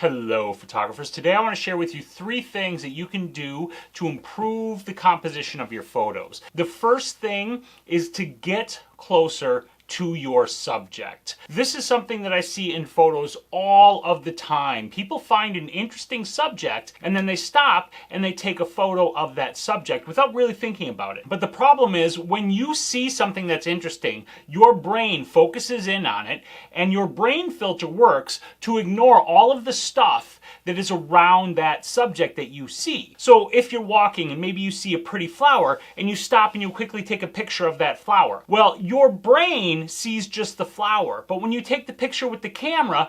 Hello photographers. Today I want to share with you 3 things that you can do to improve the composition of your photos. The first thing is to get closer to your subject. This is something that I see in photos all of the time. People find an interesting subject and then they stop and they take a photo of that subject without really thinking about it. But the problem is when you see something that's interesting, your brain focuses in on it and your brain filter works to ignore all of the stuff that is around that subject that you see. So if you're walking and maybe you see a pretty flower and you stop and you quickly take a picture of that flower, well, your brain sees just the flower. But when you take the picture with the camera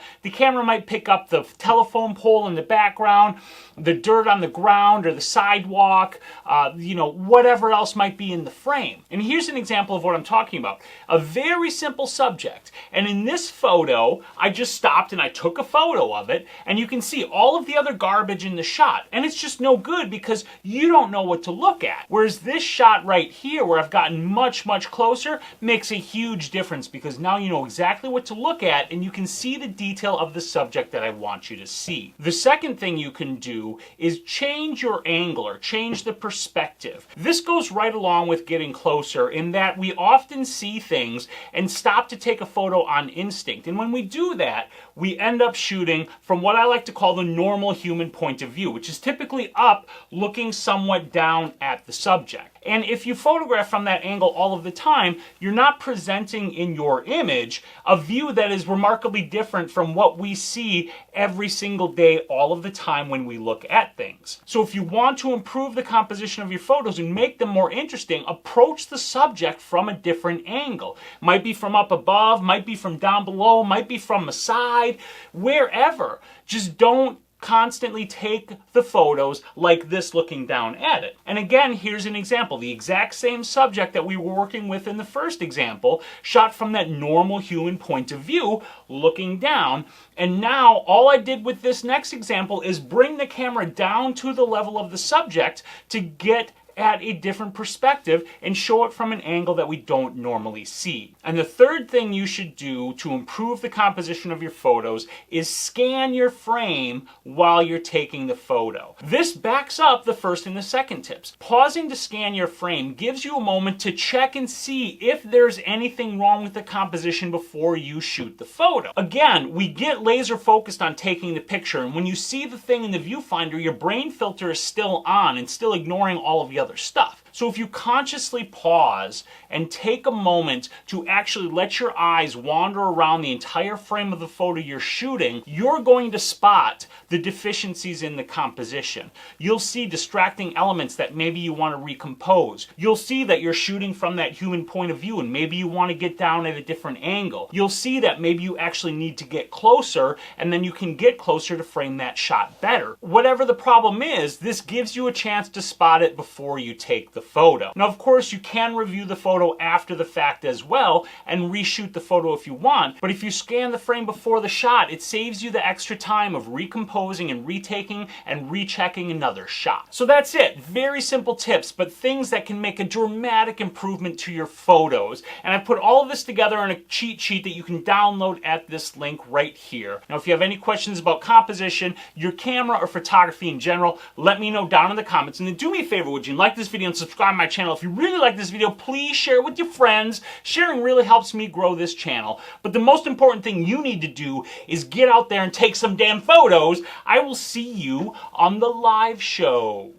might pick up the telephone pole in the background, the dirt on the ground or the sidewalk, whatever else might be in the frame. And here's an example of what I'm talking about. A very simple subject. And in this photo, I just stopped and I took a photo of it, and you can see all of the other garbage in the shot. And it's just no good because you don't know what to look at. Whereas this shot right here, where I've gotten much, much closer, makes a huge difference because now you know exactly what to look at and you can see the detail of the subject that I want you to see. The second thing you can do is change your angle or change the perspective. This goes right along with getting closer in that we often see things and stop to take a photo on instinct. And when we do that, we end up shooting from what I like to call the normal human point of view, which is typically up, looking somewhat down at the subject. And if you photograph from that angle all of the time, you're not presenting in your image a view that is remarkably different from what we see every single day, all of the time when we look at things. So if you want to improve the composition of your photos and make them more interesting, approach the subject from a different angle. Might be from up above, might be from down below, might be from the side, wherever. Just don't constantly take the photos like this looking down at it. And again, here's an example. The exact same subject that we were working with in the first example, shot from that normal human point of view, looking down. And now all I did with this next example is bring the camera down to the level of the subject to get at a different perspective and show it from an angle that we don't normally see. And the third thing you should do to improve the composition of your photos is scan your frame while you're taking the photo. This backs up the first and the second tips. Pausing to scan your frame gives you a moment to check and see if there's anything wrong with the composition before you shoot the photo. Again, we get laser focused on taking the picture, and when you see the thing in the viewfinder, your brain filter is still on and still ignoring all of the other stuff. So if you consciously pause and take a moment to actually let your eyes wander around the entire frame of the photo you're shooting, you're going to spot the deficiencies in the composition. You'll see distracting elements that maybe you want to recompose. You'll see that you're shooting from that human point of view and maybe you want to get down at a different angle. You'll see that maybe you actually need to get closer and then you can get closer to frame that shot better. Whatever the problem is, this gives you a chance to spot it before you take the photo. Now, of course, you can review the photo after the fact as well and reshoot the photo if you want, but if you scan the frame before the shot, it saves you the extra time of recomposing and retaking and rechecking another shot. So that's it. Very simple tips, but things that can make a dramatic improvement to your photos. And I put all of this together in a cheat sheet that you can download at this link right here. Now, if you have any questions about composition, your camera, or photography in general, let me know down in the comments. And then do me a favor, would you like this video and subscribe to my channel? If you really like this video, please share it with your friends. Sharing really helps me grow this channel. But the most important thing you need to do is get out there and take some damn photos. I will see you on the live show.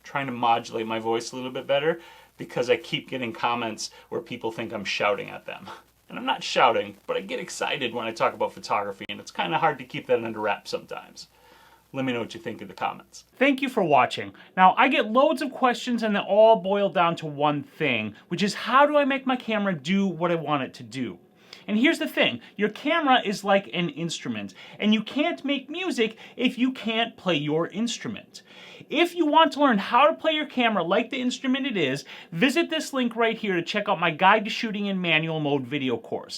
Trying to modulate my voice a little bit better because I keep getting comments where people think I'm shouting at them. And I'm not shouting, but I get excited when I talk about photography, and it's kind of hard to keep that under wraps sometimes. Let me know what you think in the comments. Thank you for watching. Now, I get loads of questions and they all boil down to one thing, which is how do I make my camera do what I want it to do? And here's the thing, your camera is like an instrument, and you can't make music if you can't play your instrument. If you want to learn how to play your camera like the instrument it is, visit this link right here to check out my Guide to Shooting in Manual Mode video course.